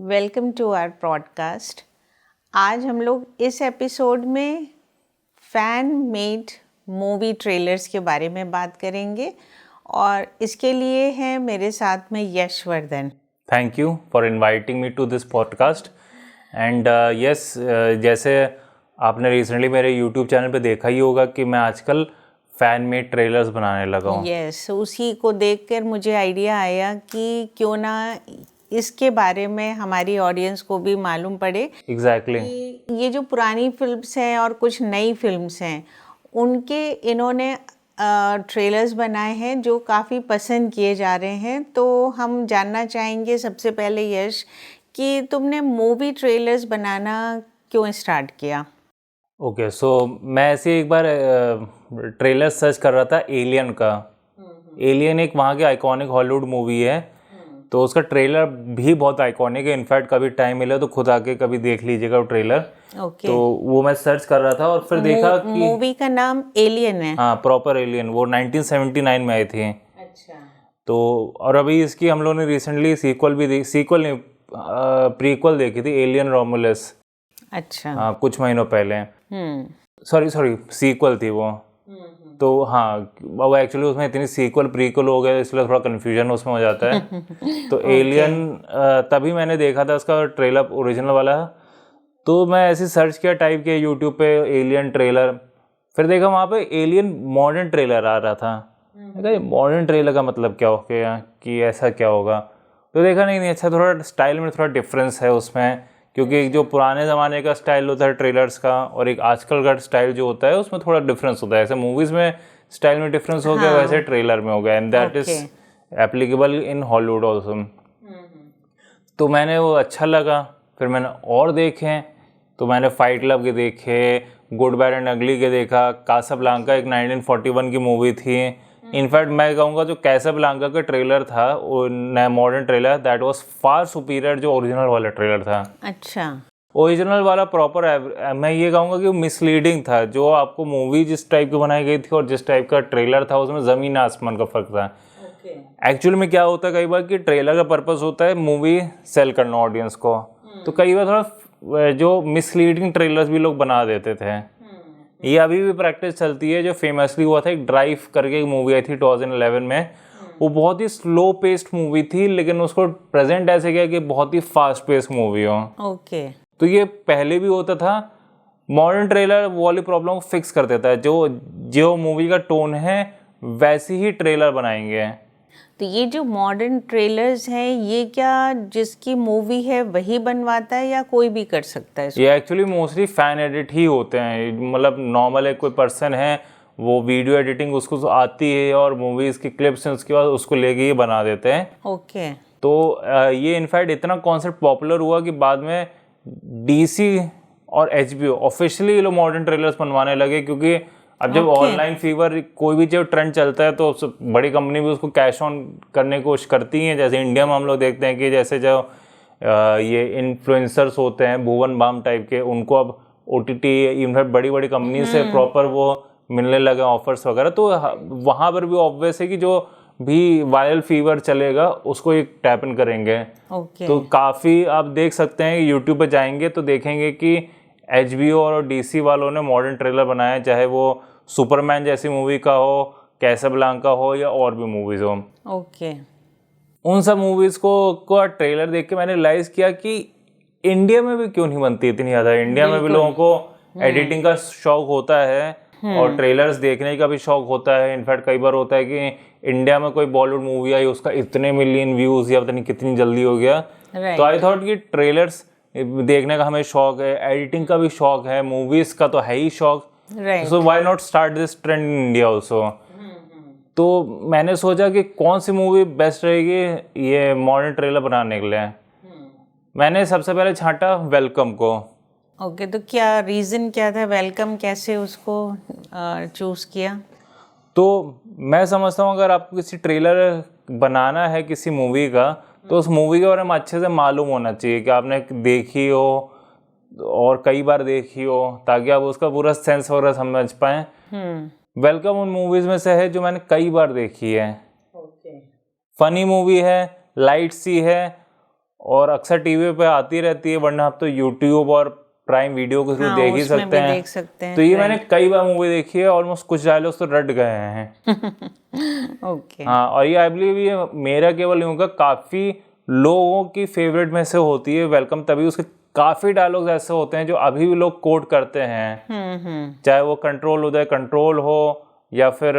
Welcome to our podcast. आज हम लोग इस एपिसोड में फ़ैन मेड मूवी ट्रेलर्स के बारे में बात करेंगे और इसके लिए हैं मेरे साथ में Yashvardhan. Thank you for inviting me to this podcast and yes, जैसे आपने रिसेंटली मेरे यूट्यूब चैनल पे देखा ही होगा कि मैं आजकल फ़ैन मेड ट्रेलर्स बनाने लगा हूँ। यस, उसी को देखकर मुझे आइडिया आया कि क्यों ना इसके बारे में हमारी ऑडियंस को भी मालूम पड़े। एग्जैक्टली ये जो पुरानी फिल्म्स हैं और कुछ नई फिल्म्स हैं उनके इन्होंने ट्रेलर्स बनाए हैं जो काफ़ी पसंद किए जा रहे हैं। तो हम जानना चाहेंगे सबसे पहले यश कि तुमने मूवी ट्रेलर्स बनाना क्यों स्टार्ट किया? ओके, सो मैं ऐसे एक बार ट्रेलर सर्च कर रहा था एलियन का। एलियन एक वहाँ की आइकॉनिक हॉलीवुड मूवी है, तो उसका ट्रेलर भी बहुत आइकॉनिक है। इनफैक्ट कभी टाइम मिले तो खुद आके कभी देख लीजिएगा वो ट्रेलर। Okay. तो वो मैं सर्च कर रहा था और फिर देखा कि मूवी का नाम एलियन है। हाँ, प्रॉपर एलियन, वो 1979 में आई थी। अच्छा। तो और अभी इसकी हम लोगों ने रिसेंटली सीक्वल नहीं, प्रीक्वल देखी थी, एलियन रोमुलस। अच्छा। हाँ, कुछ महीनों पहले। सॉरी, सीक्वल थी वो। तो हाँ, वो एक्चुअली उसमें इतनी सीक्वल प्रीक्वल हो गए इसलिए थोड़ा कन्फ्यूजन उसमें हो जाता है। तो एलियन तभी मैंने देखा था उसका ट्रेलर ओरिजिनल वाला। तो मैं ऐसे सर्च किया, टाइप किया यूट्यूब पे एलियन ट्रेलर, फिर देखा वहाँ पे एलियन मॉडर्न ट्रेलर आ रहा था। मॉडर्न ट्रेलर का मतलब क्या हो गया कि ऐसा क्या होगा? तो देखा नहीं, अच्छा थोड़ा स्टाइल में थोड़ा डिफरेंस है उसमें, क्योंकि एक जो पुराने ज़माने का स्टाइल होता है ट्रेलर्स का और एक आजकल का स्टाइल जो होता है उसमें थोड़ा डिफरेंस होता है। ऐसे मूवीज़ में स्टाइल में डिफरेंस हो गया, वैसे ट्रेलर में हो गया, and that is applicable in Hollywood also. तो मैंने वो अच्छा लगा, फिर मैंने और देखे। तो मैंने फाइट क्लब के देखे, गुड बैड एंड अगली के देखा, कासाब्लांका एक 1941 की मूवी थी। इनफैक्ट मैं कहूँगा जो कैसाब्लांका का ट्रेलर था modern trailer, that was far superior जो ओरिजिनल वाला ट्रेलर था। अच्छा। ओरिजिनल वाला प्रॉपर मैं ये कहूँगा कि वो मिसलीडिंग था। जो आपको मूवी जिस टाइप की बनाई गई थी और जिस टाइप का ट्रेलर था उसमें ज़मीन आसमान का फ़र्क था। एक्चुअल में क्या होता है कई बार कि ट्रेलर का पर्पस होता है मूवी सेल करना ऑडियंस को, तो कई बार थोड़ा जो मिसलीडिंग ट्रेलर्स भी लोग बना देते थे। ये अभी भी प्रैक्टिस चलती है। जो फेमसली हुआ था, एक ड्राइव करके एक मूवी आई थी 2011 में, वो बहुत ही स्लो पेस्ड मूवी थी, लेकिन उसको प्रेजेंट ऐसे किया कि बहुत ही फास्ट पेस्ड मूवी हो। ओके। तो ये पहले भी होता था। मॉडर्न ट्रेलर वाली प्रॉब्लम को फिक्स कर देता है। जो मूवी का टोन है वैसे ही ट्रेलर बनाएंगे। तो ये जो मॉडर्न ट्रेलर्स हैं ये क्या जिसकी मूवी है वही बनवाता है या कोई भी कर सकता है इसको? ये एक्चुअली मोस्टली फैन एडिट ही होते हैं। मतलब नॉर्मल एक कोई पर्सन है, वो वीडियो एडिटिंग उसको आती है और मूवीज़ की क्लिप्स हैं उसके बाद उसको लेके ही बना देते हैं। ओके। तो ये इनफैक्ट इतना कॉन्सेप्ट पॉपुलर हुआ कि बाद में डीसी और एचबीओ ऑफिशियली ये लोग मॉडर्न ट्रेलर्स बनवाने लगे, क्योंकि अब जब ऑनलाइन फीवर कोई भी जो ट्रेंड चलता है तो बड़ी कंपनी भी उसको कैश ऑन करने की कोशिश करती हैं। जैसे इंडिया में हम लोग देखते हैं कि जैसे जो ये इन्फ्लुएंसर्स होते हैं भुवन बाम टाइप के, उनको अब ओटीटी इनफैक्ट बड़ी बड़ी कंपनी से प्रॉपर वो मिलने लगे ऑफर्स वगैरह। तो वहाँ पर भी ऑब्वियस है कि जो भी वायरल फीवर चलेगा उसको एक टैप इन करेंगे। तो काफ़ी आप देख सकते हैं, यूट्यूब पे जाएंगे तो देखेंगे कि एचबीओ और डीसी वालों ने मॉडर्न ट्रेलर बनाए, चाहे वो सुपरमैन जैसी मूवी का हो, कैसाब्लांका हो या और भी मूवीज़ हो। ओके। उन सब मूवीज़ को ट्रेलर देख के मैंने रियलाइज किया कि इंडिया में भी क्यों नहीं बनती इतनी ज़्यादा। इंडिया में भी लोगों को एडिटिंग का शौक होता है और ट्रेलर्स देखने का भी शौक होता है। इनफैक्ट कई बार होता है कि इंडिया में कोई बॉलीवुड मूवी आई, उसका इतने मिलियन व्यूज़ या पता नहीं कितनी जल्दी हो गया। तो आई थॉट कि ट्रेलर्स देखने का हमें शौक है, एडिटिंग का भी शौक है, मूवीज़ का तो है ही शौक, so why not start this trend in India also. तो मैंने सोचा कि कौन सी मूवी बेस्ट रहेगी ये मॉडर्न ट्रेलर बनाने के लिए। मैंने सबसे पहले छांटा वेलकम को। ओके। तो क्या रीज़न क्या था, वेलकम कैसे उसको चूज़ किया? तो मैं समझता हूँ अगर आपको किसी ट्रेलर बनाना है किसी मूवी का, तो उस मूवी के बारे में अच्छे से मालूम होना चाहिए कि आपने देखी हो और कई बार देखी हो, ताकि आप उसका पूरा सेंस वगैरह समझ पाएँ। वेलकम उन मूवीज़ में से है जो मैंने कई बार देखी है। फनी मूवी है, लाइट सी है और अक्सर टीवी पे आती रहती है, वरना आप तो यूट्यूब और प्राइम वीडियो के थ्रू देख ही सकते हैं। देख सकते हैं। तो ये मैंने कई बार मूवी देखी है, ऑलमोस्ट कुछ डायलॉग्स तो रट गए हैं। ओके। हाँ, और ये आई बिलीव ये मेरा केवल नहीं होगा, काफ़ी लोगों की फेवरेट में से होती है वेलकम, तभी उसके काफ़ी डायलॉग्स ऐसे होते हैं जो अभी भी लोग कोट करते हैं। चाहे वो कंट्रोल उदय कंट्रोल हो या फिर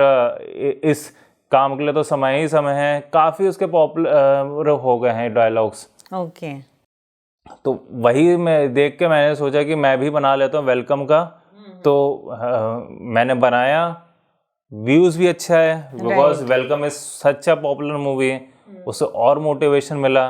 इस काम के लिए तो समय ही समय है, काफ़ी उसके पॉपुलर हो गए हैं डायलॉग्स। ओके। तो वही मैं देख के मैंने सोचा कि मैं भी बना लेता हूँ वेलकम का। तो मैंने बनाया, व्यूज़ भी अच्छा है because welcome is such a popular movie, उससे और मोटिवेशन मिला।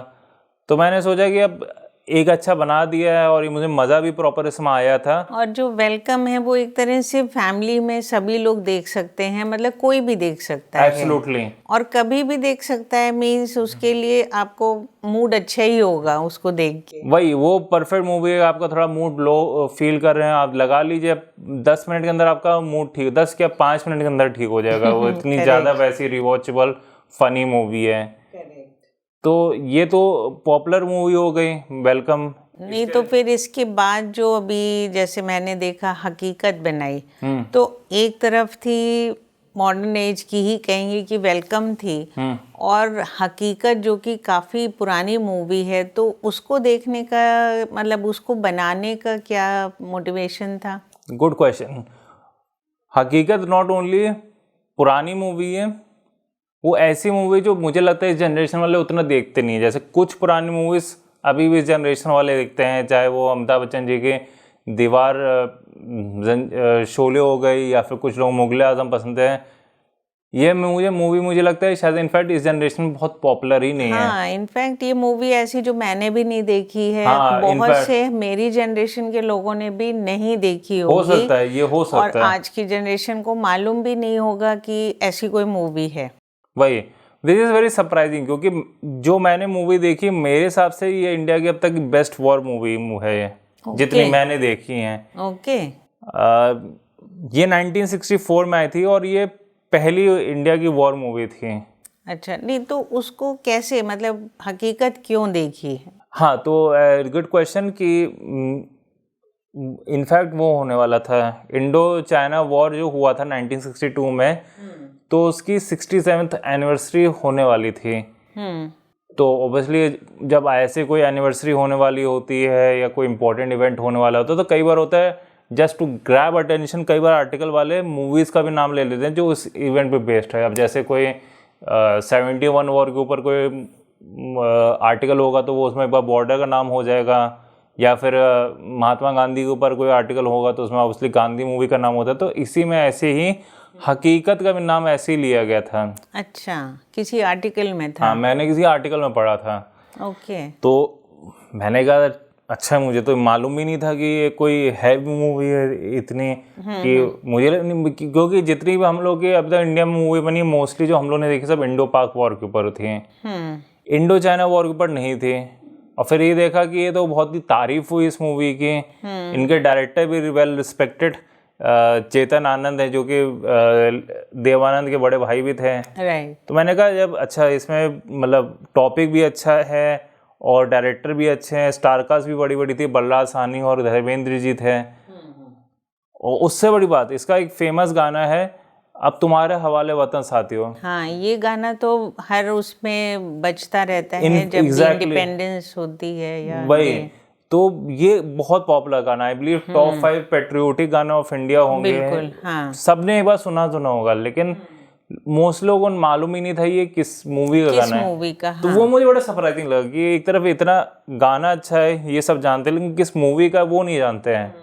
तो मैंने सोचा कि अब एक अच्छा बना दिया है और ये मुझे मज़ा भी प्रॉपर इसमें आया था। और जो वेलकम है वो एक तरह से फैमिली में सभी लोग देख सकते हैं, मतलब कोई भी देख सकता है। एब्सोल्युटली। और कभी भी देख सकता है, मीन्स उसके लिए आपको मूड अच्छा ही होगा उसको देख के। वही वो परफेक्ट मूवी है। आपका थोड़ा मूड लो फील कर रहे हैं, आप लगा लीजिए, 10 मिनट के अंदर आपका मूड ठीक, 10 क्या 5 मिनट के अंदर ठीक हो जाएगा। वो इतनी ज़्यादा वैसी रिवॉचेबल फनी मूवी है। तो ये तो पॉपुलर मूवी हो गई वेलकम। नहीं तो फिर इसके बाद जो अभी जैसे मैंने देखा हकीकत बनाई, तो एक तरफ थी मॉडर्न एज की ही कहेंगे कि वेलकम थी, और हकीकत जो कि काफ़ी पुरानी मूवी है, तो उसको देखने का मतलब उसको बनाने का क्या मोटिवेशन था? Good question. हकीकत नॉट ओनली पुरानी मूवी है, वो ऐसी मूवी जो मुझे लगता है इस जनरेशन वाले उतना देखते नहीं है। जैसे कुछ पुरानी मूवीज़ अभी भी इस जनरेशन वाले देखते हैं, चाहे वो अमिताभ बच्चन जी के दीवार, शोले हो गई, या फिर कुछ लोग मुगले आजम पसंद है। ये मुझे लगता है शायद इनफैक्ट इस जनरेशन में बहुत पॉपुलर ही नहीं है। हाँ, इनफैक्ट ये मूवी ऐसी जो मैंने भी नहीं देखी है, हाँ, बहुत से मेरी जनरेशन के लोगों ने भी नहीं देखी होगी। हो सकता है, ये हो सकता है। और आज की जनरेशन को मालूम भी नहीं होगा कि ऐसी कोई मूवी है। वही, दिस इज़ वेरी सरप्राइजिंग, क्योंकि जो मैंने मूवी देखी मेरे हिसाब से ये इंडिया की अब तक बेस्ट वॉर मूवी है ये, जितनी मैंने देखी हैं। ओके। ये 1964 में आई थी और ये पहली इंडिया की वॉर मूवी थी। अच्छा, नहीं तो उसको कैसे, मतलब हकीकत क्यों देखी है? हाँ, तो गुड क्वेश्चन कि इनफैक्ट वो होने वाला था इंडो चाइना वॉर जो हुआ था 1962 में, तो उसकी 67th एनिवर्सरी होने वाली थी। तो ऑब्वियसली जब ऐसे कोई एनिवर्सरी होने वाली होती है या कोई इंपॉर्टेंट इवेंट होने वाला होता है, तो कई बार होता है जस्ट टू ग्रैब अटेंशन, कई बार आर्टिकल वाले मूवीज़ का भी नाम ले लेते हैं जो उस इवेंट पे बेस्ड है। अब जैसे कोई 71 वॉर के ऊपर कोई आर्टिकल होगा तो वो उसमें एक बार बॉर्डर का नाम हो जाएगा, या फिर महात्मा गांधी के ऊपर कोई आर्टिकल होगा तो उसमें ऑब्वियसली गांधी मूवी का नाम होता है। तो इसी में ऐसे ही हकीकत का भी नाम ऐसे ही लिया गया था। अच्छा, किसी आर्टिकल में था? हाँ, मैंने किसी आर्टिकल में पढ़ा था। ओके। तो मैंने कहा अच्छा, मुझे तो मालूम भी नहीं था कि ये कोई हैवी मूवी है इतनी, कि मुझे क्योंकि जितनी भी हम लोग की अब तक इंडिया में मूवी बनी मोस्टली जो हम लोग ने देखी सब इंडो पाक वॉर के ऊपर थी, इंडो चाइना वॉर के ऊपर नहीं थी। और फिर ये देखा कि ये तो बहुत ही तारीफ हुई इस मूवी की। इनके डायरेक्टर भी वेल रिस्पेक्टेड चेतन आनंद है, जो कि देवानंद के बड़े भाई भी थे। तो मैंने कहा जब अच्छा इसमें मतलब टॉपिक भी अच्छा है और डायरेक्टर भी अच्छे हैं, स्टार कास्ट भी बड़ी बड़ी थी, बलराज साहनी और धर्मेंद्र जी थे। और उससे बड़ी बात, इसका एक फेमस गाना है अब तुम्हारे हवाले वतन साथियों। हाँ, ये गाना तो हर उसमें बजता रहता है जब इंडिपेंडेंस होती है या वही। तो ये बहुत पॉपुलर गाना, आई बिलीव टॉप 5 पेट्रियोटिक गाना ऑफ इंडिया होंगे। बिल्कुल, हाँ। सबने एक बार सुना होगा, लेकिन मोस्ट लोगों को मालूम ही नहीं था ये किस मूवी का गाना है। मूवी का, हाँ। तो वो मुझे बड़ा सरप्राइजिंग लगा कि एक तरफ इतना गाना अच्छा है, ये सब जानते हैं, लेकिन किस मूवी का वो नहीं जानते हैं।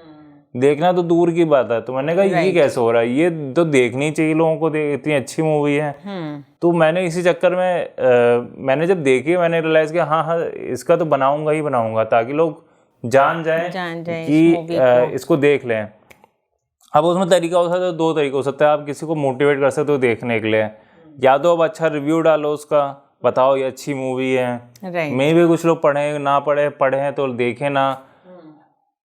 देखना तो दूर की बात है। तो मैंने कहा ये कैसे हो रहा है, ये तो देखनी चाहिए लोगों को, इतनी अच्छी मूवी है। तो मैंने इसी चक्कर में मैंने जब देखी मैंने रियलाइज किया हाँ इसका तो बनाऊंगा ही बनाऊंगा, ताकि लोग जान जाए कि इसको देख लें। अब उसमें तरीका हो सकता है, 2 तरीका हो सकता है। आप किसी को मोटिवेट कर सकते हो देखने के लिए, या तो अब अच्छा रिव्यू डालो उसका, बताओ ये अच्छी मूवी है। मे भी कुछ लोग पढ़े ना पढ़े तो देखें ना।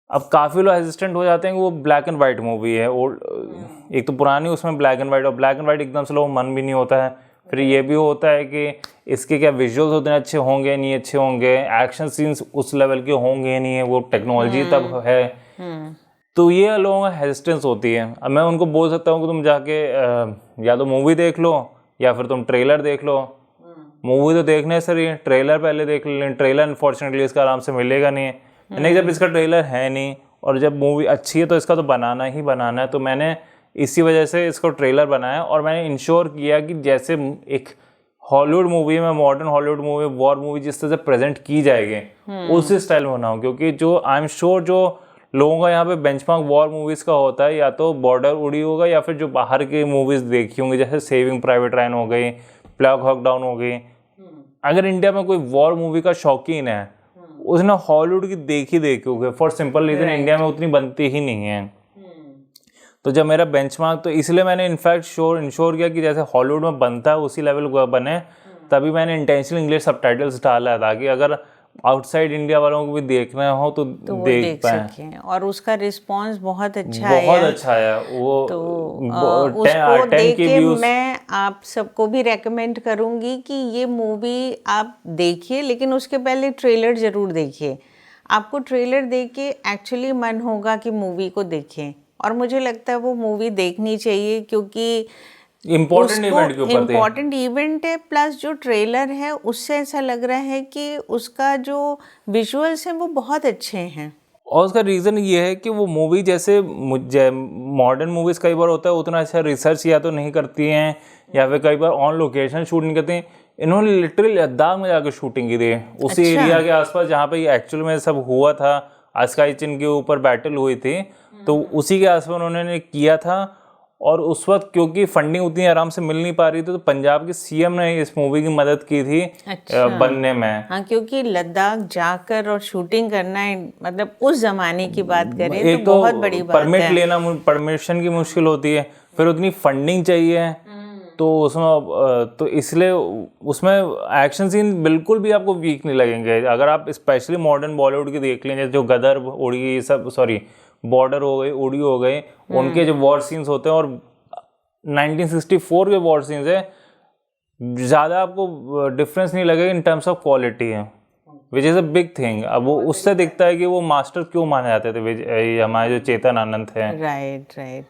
अब काफ़ी लोग हेजिस्टेंट हो जाते हैं कि वो ब्लैक एंड वाइट मूवी है, और एक तो पुरानी उसमें ब्लैक एंड वाइट, और ब्लैक एंड वाइट एकदम से लोगों मन भी नहीं होता है। फिर ये भी होता है कि इसके क्या विजुअल्स उतने अच्छे होंगे नहीं अच्छे होंगे, एक्शन सीन्स उस लेवल के होंगे नहीं है, वो टेक्नोलॉजी तब है। तो ये लोगों का हेजिटेंस होती है। अब मैं उनको बोल सकता हूँ कि तुम जाके या तो मूवी देख लो या फिर तुम ट्रेलर देख लो। मूवी तो देखने से रही है, ट्रेलर पहले देख लें। ट्रेलर अनफॉर्चुनेटली इसका आराम से मिलेगा नहीं है, नहीं जब इसका ट्रेलर है नहीं और जब मूवी अच्छी है तो इसका तो बनाना ही बनाना है। तो मैंने इसी वजह से इसको ट्रेलर बनाया और मैंने इंश्योर किया कि जैसे एक हॉलीवुड मूवी में, modern Hollywood movie, war movie जिस तरह से प्रेजेंट की जाएगी उसी स्टाइल में बनाऊँ। क्योंकि जो आई एम श्योर जो लोगों का यहाँ पे बेंचमार्क वॉर मूवीज़ का होता है, या तो बॉर्डर उड़ी होगा या फिर जो बाहर की मूवीज़ देखी होंगी, जैसे सेविंग प्राइवेट रायन हो गई, ब्लैक हॉक डाउन हो गई। अगर इंडिया में कोई वॉर मूवी का शौकीन है उसने हॉलीवुड की देखी होगी, फॉर सिंपल रीजन इंडिया में उतनी बनती ही नहीं है। तो जब मेरा बेंचमार्क, तो इसलिए मैंने इनफैक्ट इंश्योर किया कि जैसे हॉलीवुड में बनता है उसी लेवल का बने। तभी मैंने इंटेंशनली इंग्लिश सबटाइटल्स डाला ताकि अगर आउटसाइड इंडिया वालों को भी देखना हो तो देख पाए। और उसका रिस्पांस बहुत अच्छा आया वो। तो उसको देख के मैं आप सबको भी रेकमेंड करूंगी कि ये मूवी आप देखिए, लेकिन उसके पहले ट्रेलर ज़रूर देखिए। आपको ट्रेलर देख के एक्चुअली मन होगा कि मूवी को देखें, और मुझे लगता है वो मूवी देखनी चाहिए क्योंकि इम्पॉर्टेंट इवेंट है। प्लस जो ट्रेलर है उससे ऐसा लग रहा है कि उसका जो विजुअल्स हैं वो बहुत अच्छे हैं। और उसका रीज़न ये है कि वो मूवी जैसे मॉडर्न मूवीज़ कई बार होता है उतना अच्छा रिसर्च या तो नहीं करती हैं या फिर कई बार ऑन लोकेशन शूट नहीं करती हैं। इन्होंने लिटरली लद्दाख में जाकर शूटिंग की थी, उसी एरिया के आसपास जहाँ पे एक्चुअल में सब हुआ था। अस्काई चिन के ऊपर बैटल हुई थी, तो उसी के आसपास उन्होंने किया था। और उस वक्त क्योंकि फंडिंग उतनी आराम से मिल नहीं पा रही थी, तो पंजाब के सीएम ने इस मूवी की मदद की थी बनने में। हाँ, क्योंकि लद्दाख जाकर और शूटिंग करना है, मतलब उस जमाने की बात करें तो बहुत बड़ी बात है। परमिट लेना, परमिशन की मुश्किल होती है, फिर उतनी फंडिंग चाहिए। तो उसमें तो इसलिए उसमें एक्शन सीन बिल्कुल भी आपको वीक नहीं लगेंगे। अगर आप स्पेशली मॉडर्न बॉलीवुड की देख लें, जो गदर, उड़ी, सब सॉरी बॉर्डर हो गई, उड़ी हो गई, उनके जो वॉर सीन्स होते हैं और 1964 के वॉर सीन्स है, ज़्यादा आपको डिफरेंस नहीं लगेगा इन टर्म्स ऑफ क्वालिटी है, which is a big thing. अब वो उससे दिखता है कि वो मास्टर क्यों माने जाते थे हमारे जो चेतन आनंद थे। राइट।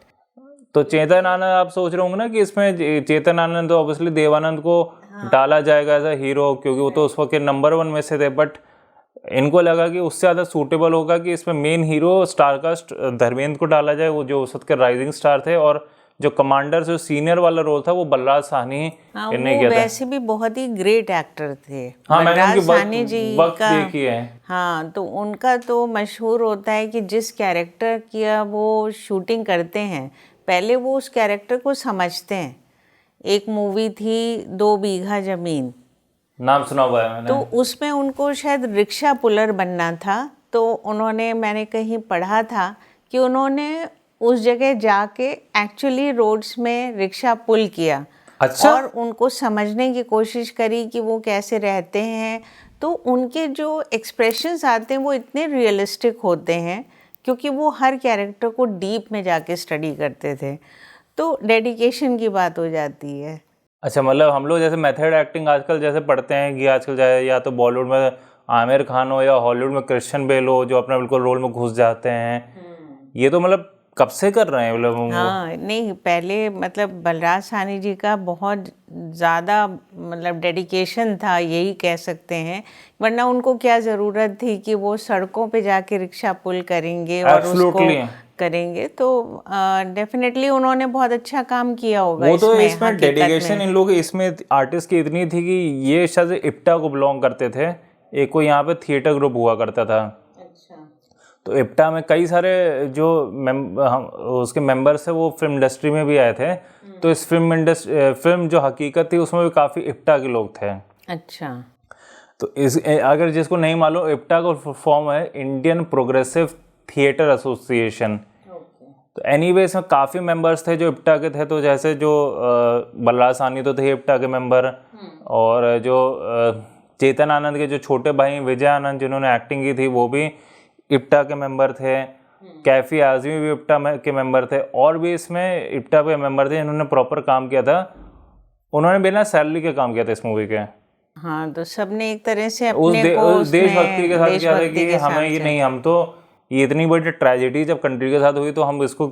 तो चेतन आनंद, आप सोच रहे होंगे ना कि इसमें चेतन आनंद तो ऑब्वियसली देवानंद को डाला जाएगा एज अ हीरो, क्योंकि वो तो उस वक्त नंबर 1 में से थे। बट इनको लगा कि उससे ज़्यादा सूटेबल होगा कि इसमें मेन हीरो स्टारकास्ट धर्मेंद्र को डाला जाए, वो जो उस वक्त के राइजिंग स्टार थे, और जो कमांडर जो सीनियर वाला रोल था वो बलराज साहनी ने किया था। वैसे भी बहुत ही ग्रेट एक्टर थे। हाँ, बलराज साहनी जी का देखी है। हाँ, तो उनका तो मशहूर होता है कि जिस कैरेक्टर की वो शूटिंग करते हैं, पहले वो उस कैरेक्टर को समझते हैं। एक मूवी थी 2 बीघा जमीन, नाम सुना हुआ है मैंने। तो उसमें उनको शायद रिक्शा पुलर बनना था। तो उन्होंने, मैंने कहीं पढ़ा था कि उन्होंने उस जगह जाके एक्चुअली रोड्स में रिक्शा पुल किया। अच्छा। और उनको समझने की कोशिश करी कि वो कैसे रहते हैं। तो उनके जो एक्सप्रेशंस आते हैं वो इतने रियलिस्टिक होते हैं, क्योंकि वो हर कैरेक्टर को डीप में जाके स्टडी करते थे। तो डेडिकेशन की बात हो जाती है। अच्छा, मतलब हम लोग जैसे मेथड एक्टिंग आजकल जैसे पढ़ते हैं कि आजकल जाए या तो बॉलीवुड में आमिर खान हो या हॉलीवुड में क्रिश्चियन बेल हो, जो अपना बिल्कुल रोल में घुस जाते हैं। ये तो मतलब कब से कर रहे हैं मतलब? हाँ, नहीं, पहले मतलब बलराज साहनी जी का बहुत ज़्यादा मतलब डेडिकेशन था, यही कह सकते हैं। वरना उनको क्या ज़रूरत थी कि वो सड़कों पे जाके रिक्शा पुल करेंगे और उसको करेंगे। तो डेफिनेटली उन्होंने बहुत अच्छा काम किया होगा। वो तो इसमें डेडिकेशन इन लोग, इसमें आर्टिस्ट की इतनी थी कि ये शायद इप्टा को बिलोंग करते थे। एक को यहाँ पे थिएटर ग्रुप हुआ करता था। तो इप्टा में कई सारे जो उसके मेंबर्स है वो फिल्म इंडस्ट्री में भी आए थे। तो इस फिल्म जो हकीकत थी उसमें भी काफ़ी इप्टा के लोग थे। अच्छा। तो इस, अगर जिसको नहीं मालूम, इप्टा का फॉर्म है इंडियन प्रोग्रेसिव थिएटर एसोसिएशन। तो एनीवे इसमें काफ़ी मेंबर्स थे जो इप्टा के थे। तो जैसे जो बलराज साहनी तो थे इप्टा के मेंबर, और जो चेतन आनंद के जो छोटे भाई विजय आनंद जिन्होंने एक्टिंग की थी वो भी इप्टा के मेंबर थे। कैफी आजमी भी इप्टा के मेंबर थे, और भी इसमें इप्टा के मेंबर थे जिन्होंने प्रॉपर काम किया था। उन्होंने बिना सैलरी के काम किया था इस मूवी के। हाँ, तो सबने एक तरह से उस अपने को देशभक्ति के साथ क्या था देशभक्ति कि के हमें साथ ये से। नहीं, हम तो ये इतनी बड़ी ट्रेजेडी जब कंट्री के साथ हुई तो हम इसको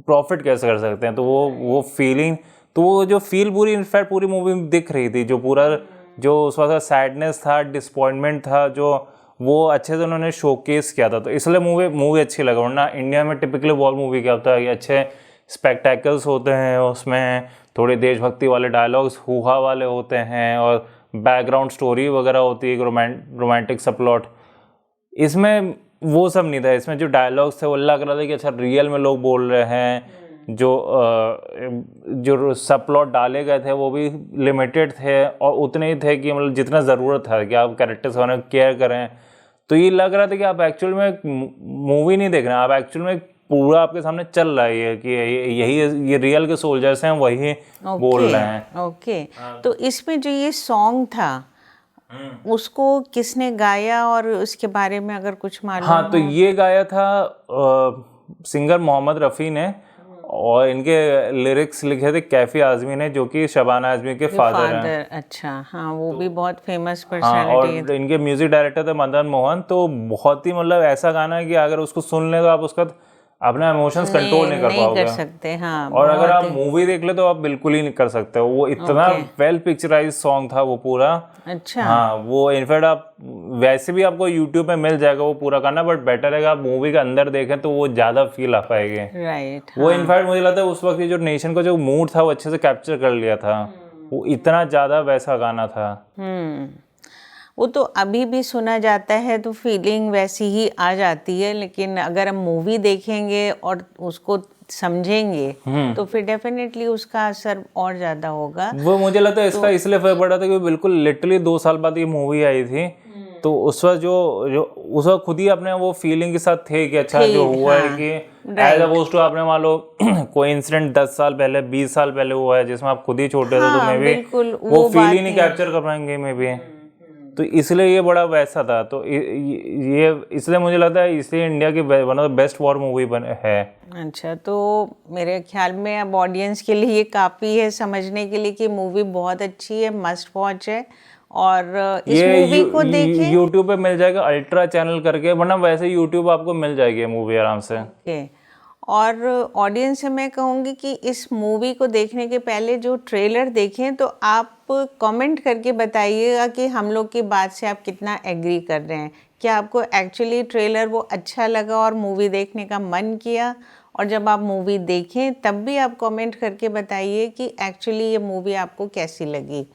प्रॉफिट कैसे कर सकते हैं, तो वो फीलिंग, तो वो जो फील पूरी इनफैक्ट पूरी मूवी में दिख रही थी, जो पूरा जो उस वक्त सैडनेस था, डिसअपॉइंटमेंट था, जो वो अच्छे से उन्होंने शोकेस किया था, तो इसलिए मूवी अच्छी लगा। वरना इंडिया में टिपिकली वॉर मूवी क्या होता है कि अच्छे स्पेक्टेकल्स होते हैं, उसमें थोड़े देशभक्ति वाले डायलॉग्स हुहा वाले होते हैं और बैकग्राउंड स्टोरी वगैरह होती है, रोमांटिक सब प्लॉट। इसमें वो सब नहीं था, इसमें जो डायलॉग्स थे वो लग रहा था कि अच्छा रियल में लोग बोल रहे हैं। जो सब प्लॉट डाले गए थे वो भी लिमिटेड थे और उतने ही थे कि मतलब जितना ज़रूरत था कि आप कैरेक्टर्स वाले केयर करें। तो ये लग रहा था कि आप एक्चुअल में मूवी नहीं देख रहे हैं, आप एक्चुअल में पूरा आपके सामने चल रहा है ये कि यही ये रियल के सोल्जर्स हैं, वही बोल रहे हैं। ओके, तो इसमें जो ये सॉन्ग था उसको किसने गाया और उसके बारे में अगर कुछ मालूम हाँ, तो हो? ये गाया था सिंगर मोहम्मद रफ़ी ने, और इनके लिरिक्स लिखे थे कैफी आज़मी ने, जो कि शबाना आज़मी के फादर हैं। अच्छा, हाँ, वो भी बहुत फेमस हाँ, पर्सनालिटी है। और इनके म्यूजिक डायरेक्टर थे मदन मोहन। तो बहुत ही मतलब ऐसा गाना है कि अगर उसको सुन ले तो आप उसका अपना इमोशंस कंट्रोल नहीं कर पाओगे। सकते, हाँ। और अगर आप मूवी देख ले तो आप बिल्कुल ही नहीं कर सकते हो, वो इतना वेल पिक्चराइज सॉन्ग था वो पूरा। अच्छा, हाँ, वो इनफैक्ट आप वैसे भी आपको यूट्यूब पे मिल जाएगा वो पूरा गाना, बट बेटर है कि आप मूवी के अंदर देखें तो वो ज़्यादा फील आ पाएगी। राइट। वो इनफैक्ट मुझे लगता है उस वक्त जो नेशन का जो मूड था वो अच्छे से कैप्चर कर लिया था, वो इतना ज़्यादा वैसा गाना था। वो तो अभी भी सुना जाता है तो फीलिंग वैसी ही आ जाती है, लेकिन अगर हम मूवी देखेंगे और उसको समझेंगे तो फिर डेफिनेटली उसका असर और ज़्यादा होगा। वो मुझे लगता है इसका इसलिए फर्क पड़ा था कि बिल्कुल लिटरली 2 साल बाद ये मूवी आई थी, तो उस वक्त जो उस वक्त खुद ही अपने वो फीलिंग के साथ थे कि अच्छा जो हुआ है कि एज अपोज टू आपने मान लो कोई इंसिडेंट 10 साल पहले 20 साल पहले हुआ है जिसमें आप खुद ही छोटे थे, तो मे भी वो फील ही नहीं कैप्चर कर पाएंगे मे भी। तो इसलिए ये बड़ा वैसा था, तो ये इसलिए मुझे लगता है इसलिए इंडिया की one of the best war movie है। अच्छा, तो मेरे ख्याल में अब ऑडियंस के लिए ये काफ़ी है समझने के लिए कि मूवी बहुत अच्छी है, मस्ट वॉच है। और इस मूवी को देखें, यूट्यूब पे मिल जाएगा अल्ट्रा चैनल करके, वरना वैसे यूट्यूब आपको मिल जाएगी मूवी आराम से। ओके, और ऑडियंस से मैं कहूँगी कि इस मूवी को देखने के पहले जो ट्रेलर देखें तो आप कमेंट करके बताइएगा कि हम लोग की बात से आप कितना एग्री कर रहे हैं। क्या आपको एक्चुअली ट्रेलर वो अच्छा लगा और मूवी देखने का मन किया? और जब आप मूवी देखें तब भी आप कमेंट करके बताइए कि एक्चुअली ये मूवी आपको कैसी लगी।